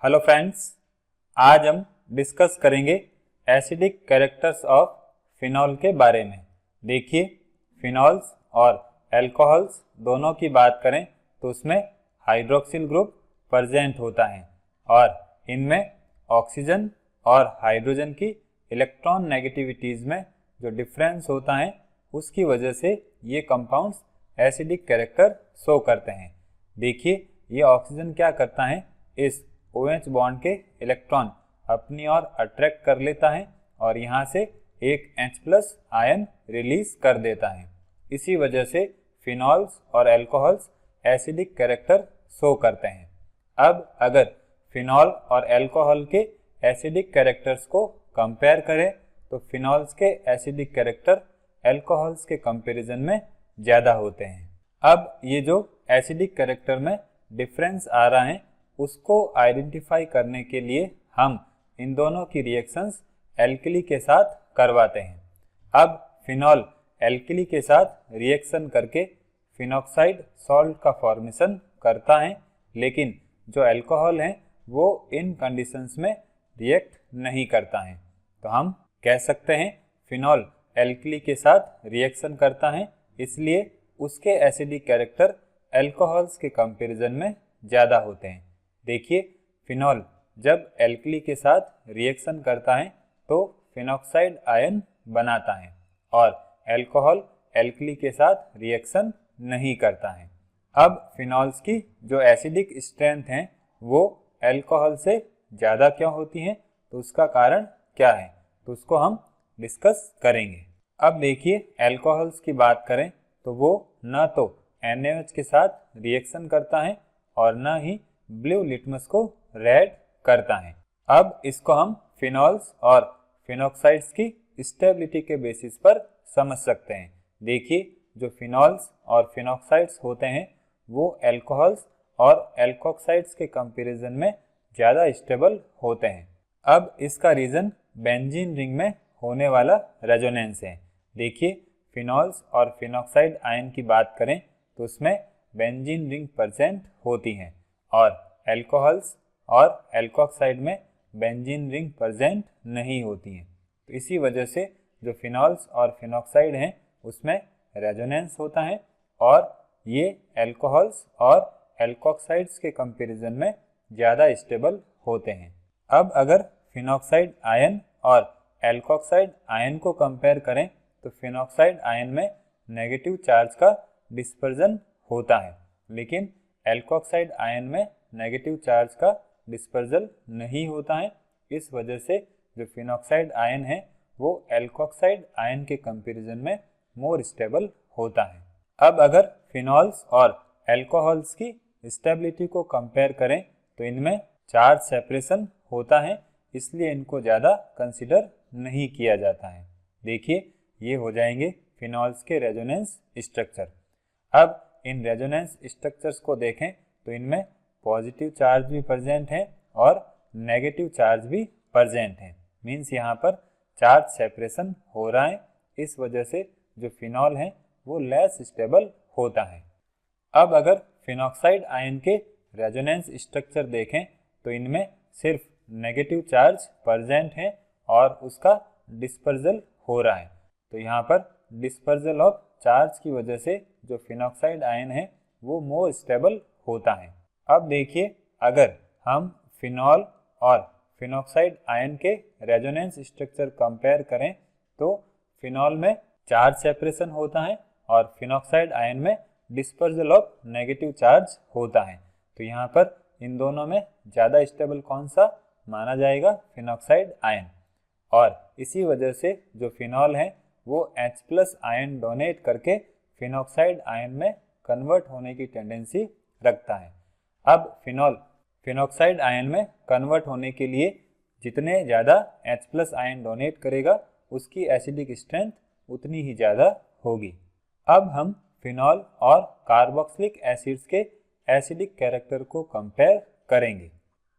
Hello friends, आज हम discuss करेंगे एसिडिक कैरेक्टर्स ऑफ फिनॉल के बारे में। देखिए, फिनॉल्स और अल्कोहल्स दोनों की बात करें तो उसमें हाइड्रोक्सिल ग्रुप प्रेजेंट होता है और इनमें ऑक्सीजन और हाइड्रोजन की इलेक्ट्रॉन नेगेटिविटीज़ में जो डिफरेंस होता है उसकी वजह से ये कंपाउंड्स एसिडिक कैरेक्टर शो करते हैं। देखिए, ये ऑक्सीजन क्या करता है, इस OH बॉन्ड के इलेक्ट्रॉन अपनी ओर अट्रैक्ट कर लेता है और यहाँ से एक H+ आयन रिलीज कर देता है। इसी वजह से फिनॉल्स और अल्कोहल्स एसिडिक कैरेक्टर शो करते हैं। अब अगर फिनॉल और अल्कोहल के एसिडिक कैरेक्टर्स को कंपेयर करें तो फिनॉल्स के एसिडिक कैरेक्टर अल्कोहल्स के कंपैरिजन में ज़्यादा होते हैं। अब ये जो एसिडिक कैरेक्टर में डिफरेंस आ रहा है उसको आइडेंटिफाई करने के लिए हम इन दोनों की रिएक्शंस एल्कली के साथ करवाते हैं। अब फिनॉल एल्कली के साथ रिएक्शन करके फिनॉक्साइड सॉल्ट का फॉर्मेशन करता है, लेकिन जो अल्कोहल है वो इन कंडीशंस में रिएक्ट नहीं करता है। तो हम कह सकते हैं फिनॉल एल्कली के साथ रिएक्शन करता है, इसलिए उसके एसिडिक कैरेक्टर अल्कोहल्स के कंपैरिजन में ज़्यादा होते हैं। देखिए, फिनॉल जब एल्कली के साथ रिएक्शन करता है तो फिनॉक्साइड आयन बनाता है और अल्कोहल एल्कली के साथ रिएक्शन नहीं करता है। अब फिनॉल्स की जो एसिडिक स्ट्रेंथ है वो अल्कोहल से ज़्यादा क्यों होती है, तो उसका कारण क्या है, तो उसको हम डिस्कस करेंगे। अब देखिए, अल्कोहल्स की बात करें तो वो न तो NaOH के साथ रिएक्शन करता है और न ही ब्लू लिटमस को रेड करता है। अब इसको हम फिनॉल्स और फिनॉक्साइड्स की स्टेबिलिटी के बेसिस पर समझ सकते हैं। देखिए, जो फिनॉल्स और फिनॉक्साइड्स होते हैं वो अल्कोहल्स और अल्कोक्साइड्स के कंपैरिजन में ज़्यादा स्टेबल होते हैं। अब इसका रीज़न बेंजीन रिंग में होने वाला रेजोनेंस है। देखिए, फिनॉल्स और फिनॉक्साइड आयन की बात करें तो उसमें बेंजीन रिंग प्रेजेंट होती हैं और अल्कोहल्स और अल्कोक्साइड में बेंजीन रिंग प्रेजेंट नहीं होती हैं। तो इसी वजह से जो फिनॉल्स और फिनॉक्साइड हैं उसमें रेजोनेंस होता है और ये अल्कोहल्स और अल्कोक्साइड्स के कंपैरिजन में ज़्यादा स्टेबल होते हैं। अब अगर फिनॉक्साइड आयन और अल्कोक्साइड आयन को कंपेयर करें तो फिनॉक्साइड आयन में नेगेटिव चार्ज का डिस्पर्जन होता है, लेकिन अल्कोक्साइड आयन में नेगेटिव चार्ज का डिस्पर्जल नहीं होता है। इस वजह से जो फिनॉक्साइड आयन है वो अल्कोक्साइड आयन के कंपैरिजन में मोर स्टेबल होता है। अब अगर फिनॉल्स और अल्कोहल्स की स्टेबिलिटी को कंपेयर करें तो इनमें चार्ज सेपरेशन होता है, इसलिए इनको ज़्यादा कंसिडर नहीं किया जाता है। देखिए, ये हो जाएंगे फिनॉल्स के रेजोनेंस स्ट्रक्चर। अब इन रेजोनेंस स्ट्रक्चर्स को देखें तो इनमें पॉजिटिव चार्ज भी प्रेजेंट है और नेगेटिव चार्ज भी प्रेजेंट है। मीन्स यहाँ पर चार्ज सेपरेशन हो रहा है, इस वजह से जो फिनॉल है वो लेस स्टेबल होता है। अब अगर फिनॉक्साइड आयन के रेजोनेंस स्ट्रक्चर देखें तो इनमें सिर्फ नेगेटिव चार्ज प्रेजेंट है और उसका डिस्पर्जल हो रहा है। तो यहाँ पर डिस्पर्जल ऑफ चार्ज की वजह से जो फिनॉक्साइड आयन है वो मोर स्टेबल होता है। अब देखिए, अगर हम फिनॉल और फिनॉक्साइड आयन के रेजोनेंस स्ट्रक्चर कंपेयर करें तो फिनॉल में चार्ज सेपरेशन होता है और फिनॉक्साइड आयन में डिस्पर्जल ऑफ नेगेटिव चार्ज होता है। तो यहाँ पर इन दोनों में ज़्यादा स्टेबल कौन सा माना जाएगा, फिनॉक्साइड आयन। और इसी वजह से जो फिनॉल है वो H+ आयन डोनेट करके फिनॉक्साइड आयन में कन्वर्ट होने की टेंडेंसी रखता है। अब फिनॉल फिनॉक्साइड आयन में कन्वर्ट होने के लिए जितने ज़्यादा H+ आयन डोनेट करेगा उसकी एसिडिक स्ट्रेंथ उतनी ही ज़्यादा होगी। अब हम फिनॉल और कार्बोक्सिलिक एसिड्स के एसिडिक कैरेक्टर को कंपेयर करेंगे।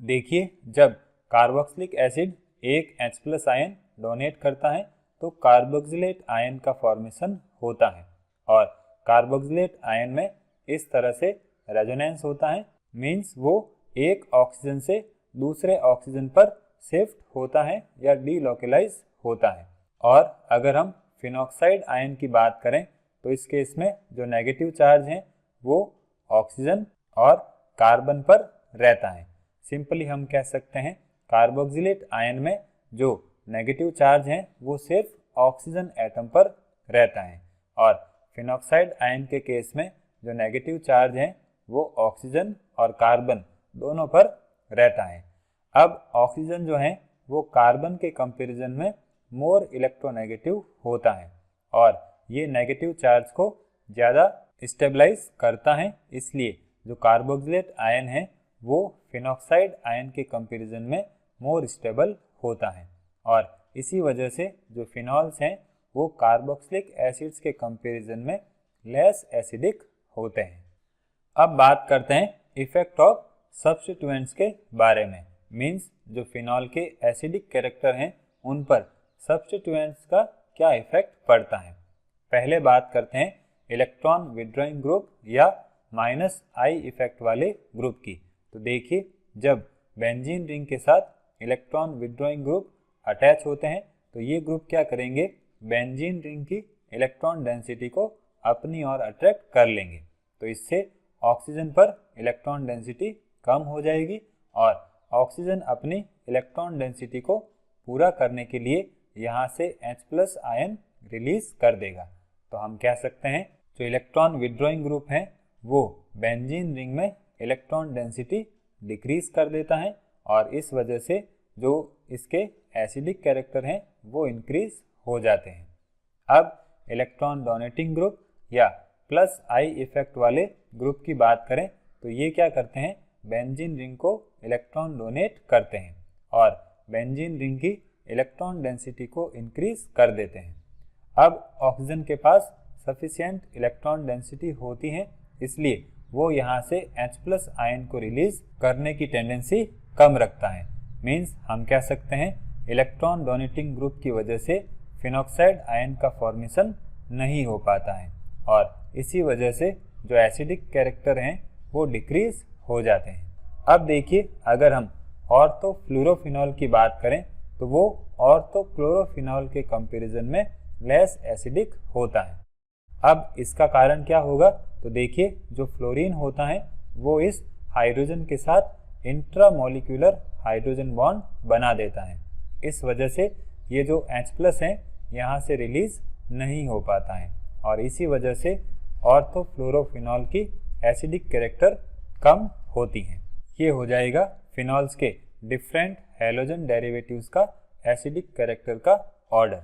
देखिए, जब कार्बोक्सिलिक एसिड एक H+ आयन डोनेट करता है तो कार्बोक्सिलेट आयन का फॉर्मेशन होता है और कार्बोक्सिलेट आयन में इस तरह से रेजोनेंस होता है। मीन्स वो एक ऑक्सीजन से दूसरे ऑक्सीजन पर शिफ्ट होता है या डीलोकेलाइज होता है। और अगर हम फिनॉक्साइड आयन की बात करें तो इस केस में जो नेगेटिव चार्ज है वो ऑक्सीजन और कार्बन पर रहता है। सिंपली हम कह सकते हैं कार्बोक्सिलेट आयन में जो नेगेटिव चार्ज है वो सिर्फ ऑक्सीजन एटम पर रहता है और फिनॉक्साइड आयन के केस में जो नेगेटिव चार्ज है वो ऑक्सीजन और कार्बन दोनों पर रहता है। अब ऑक्सीजन जो है वो कार्बन के कंपैरिजन में मोर इलेक्ट्रोनेगेटिव होता है और ये नेगेटिव चार्ज को ज़्यादा स्टेबलाइज करता है, इसलिए जो कार्बोक्सिलेट आयन है वो फिनॉक्साइड आयन के कंपैरिजन में मोर स्टेबल होता है और इसी वजह से जो फिनॉल्स हैं वो कार्बोक्सिलिक एसिड्स के कंपैरिजन में लेस एसिडिक होते हैं। अब बात करते हैं इफेक्ट ऑफ सब्स्टिट्यूएंट्स के बारे में। मीन्स जो फिनॉल के एसिडिक कैरेक्टर हैं उन पर सब्स्टिट्यूएंट्स का क्या इफेक्ट पड़ता है। पहले बात करते हैं इलेक्ट्रॉन विड्रॉइंग ग्रुप या -I इफेक्ट वाले ग्रुप की। तो देखिए जब बेंजीन रिंग के साथ इलेक्ट्रॉन विड्रॉइंग ग्रुप अटैच होते हैं तो ये ग्रुप क्या करेंगे, बेंजीन रिंग की इलेक्ट्रॉन डेंसिटी को अपनी ओर अट्रैक्ट कर लेंगे। तो इससे ऑक्सीजन पर इलेक्ट्रॉन डेंसिटी कम हो जाएगी और ऑक्सीजन अपनी इलेक्ट्रॉन डेंसिटी को पूरा करने के लिए यहाँ से H+ आयन रिलीज कर देगा। तो हम कह सकते हैं जो इलेक्ट्रॉन विड्रॉइंग ग्रुप है वो बेंजीन रिंग में इलेक्ट्रॉन डेंसिटी डिक्रीज कर देता है और इस वजह से जो इसके एसिडिक कैरेक्टर हैं वो इंक्रीज हो जाते हैं। अब इलेक्ट्रॉन डोनेटिंग ग्रुप या +I इफेक्ट वाले ग्रुप की बात करें तो ये क्या करते हैं, बेंजीन रिंग को इलेक्ट्रॉन डोनेट करते हैं और बेंजीन रिंग की इलेक्ट्रॉन डेंसिटी को इंक्रीज कर देते हैं। अब ऑक्सीजन के पास सफिशिएंट इलेक्ट्रॉन डेंसिटी होती है, इसलिए वो यहाँ से H+ आयन को रिलीज करने की टेंडेंसी कम रखता है। मीन्स हम कह सकते हैं इलेक्ट्रॉन डोनेटिंग ग्रुप की वजह से फिनॉक्साइड आयन का फॉर्मेशन नहीं हो पाता है और इसी वजह से जो एसिडिक कैरेक्टर हैं वो डिक्रीज हो जाते हैं। अब देखिए अगर हम ऑर्थोफ्लोरोफिनॉल की बात करें तो वो ऑर्थोक्लोरोफिनॉल के कंपैरिजन में लेस एसिडिक होता है। अब इसका कारण क्या होगा, तो देखिए जो फ्लोरीन होता है वो इस हाइड्रोजन के साथ इंट्रामोलिक्यूलर हाइड्रोजन बॉन्ड बना देता है। इस वजह से ये जो H+ है यहाँ से रिलीज नहीं हो पाता है और इसी वजह से ऑर्थोफ्लोरोफिनॉल की एसिडिक कैरेक्टर कम होती हैं। ये हो जाएगा फिनॉल्स के डिफरेंट हैलोजन डेरिवेटिव्स का एसिडिक कैरेक्टर का ऑर्डर।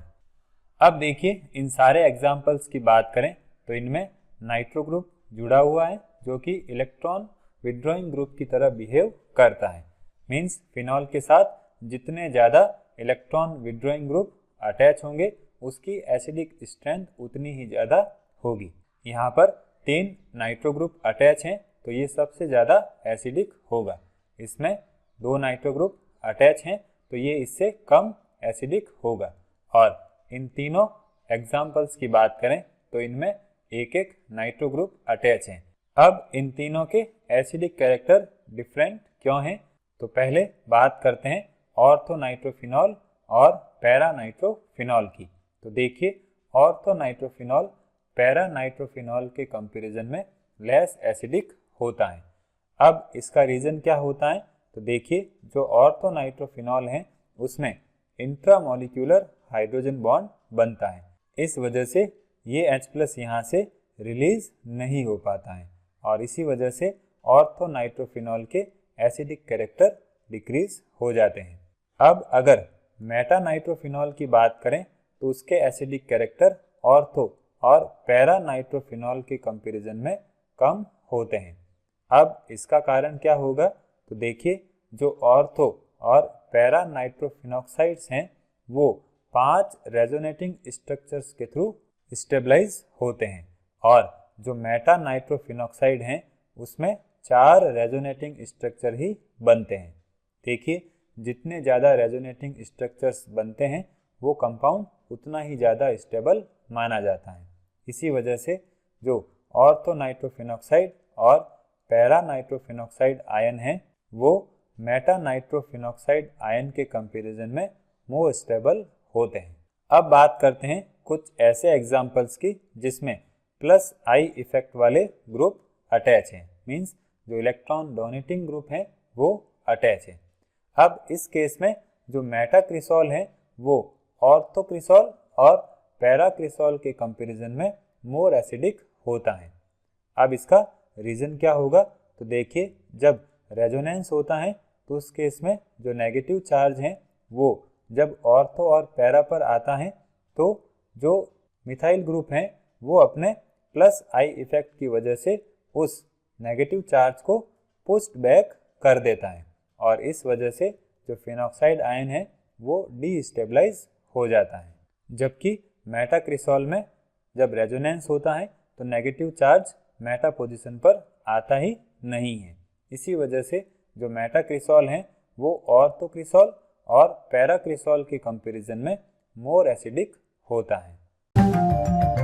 अब देखिए इन सारे एग्जाम्पल्स की बात करें तो इनमें नाइट्रो ग्रुप जुड़ा हुआ है जो कि इलेक्ट्रॉन विड्रॉइंग ग्रुप की तरह बिहेव करता है। मीन्स फिनॉल के साथ जितने ज़्यादा इलेक्ट्रॉन विड्रॉइंग ग्रुप अटैच होंगे उसकी एसिडिक स्ट्रेंथ उतनी ही ज़्यादा होगी। यहाँ पर 3 नाइट्रो ग्रुप अटैच हैं तो ये सबसे ज़्यादा एसिडिक होगा। इसमें 2 नाइट्रो ग्रुप अटैच हैं तो ये इससे कम एसिडिक होगा। और इन तीनों एग्जाम्पल्स की बात करें तो इनमें एक एक नाइट्रो ग्रुप अटैच हैं। अब इन तीनों के एसिडिक कैरेक्टर डिफरेंट क्यों हैं, तो पहले बात करते हैं ऑर्थोनाइट्रोफिनॉल और पैरानाइट्रोफिनॉल की। तो देखिए ऑर्थोनाइट्रोफिनॉल पैरानाइट्रोफिनॉल के कंपैरिजन में लेस एसिडिक होता है। अब इसका रीज़न क्या होता है, तो देखिए जो ऑर्थोनाइट्रोफिनॉल है उसमें इंट्रामोलिक्यूलर हाइड्रोजन बॉन्ड बनता है। इस वजह से ये H+ यहाँ से रिलीज नहीं हो पाता है और इसी वजह से ऑर्थोनाइट्रोफिनॉल के एसिडिक कैरेक्टर डिक्रीज हो जाते हैं। अब अगर मेटानाइट्रोफिनॉल की बात करें तो उसके एसिडिक कैरेक्टर ऑर्थो और पैरानाइट्रोफिनॉल के कंपैरिजन में कम होते हैं। अब इसका कारण क्या होगा, तो देखिए जो ऑर्थो और पैरानाइट्रोफिनॉक्साइड्स हैं वो 5 रेजोनेटिंग स्ट्रक्चर्स के थ्रू स्टेबलाइज होते हैं और जो मेटानाइट्रोफिनॉक्साइड हैं उसमें 4 रेजोनेटिंग स्ट्रक्चर ही बनते हैं। देखिए जितने ज़्यादा रेजोनेटिंग स्ट्रक्चर्स बनते हैं वो कंपाउंड उतना ही ज़्यादा स्टेबल माना जाता है। इसी वजह से जो ऑर्थोनाइट्रोफिनॉक्साइड और पैरानाइट्रोफिनॉक्साइड आयन हैं वो मेटा नाइट्रोफिनॉक्साइड आयन के कंपैरिजन में मोर स्टेबल होते हैं। अब बात करते हैं कुछ ऐसे एग्जाम्पल्स की जिसमें प्लस आई इफेक्ट वाले ग्रुप अटैच हैं, मीन्स जो इलेक्ट्रॉन डोनेटिंग ग्रुप हैं वो अटैच है। अब इस केस में जो मेटाक्रिसॉल है वो ऑर्थोक्रिसॉल और पैराक्रिसॉल के कंपैरिजन में मोर एसिडिक होता है। अब इसका रीज़न क्या होगा, तो देखिए जब रेजोनेंस होता है तो उस केस में जो नेगेटिव चार्ज हैं वो जब ऑर्थो और पैरा पर आता है तो जो मिथाइल ग्रुप हैं वो अपने प्लस आई इफेक्ट की वजह से उस नेगेटिव चार्ज को पुश्ड बैक कर देता है और इस वजह से जो फिनॉक्साइड आयन है वो डीस्टेबलाइज हो जाता है। जबकि मेटाक्रिसॉल में जब रेजोनेंस होता है तो नेगेटिव चार्ज मेटा पोजीशन पर आता ही नहीं है। इसी वजह से जो मेटाक्रिसॉल हैं वो ऑर्थोक्रिसॉल और पैराक्रिसॉल के कंपैरिजन में मोर एसिडिक होता है।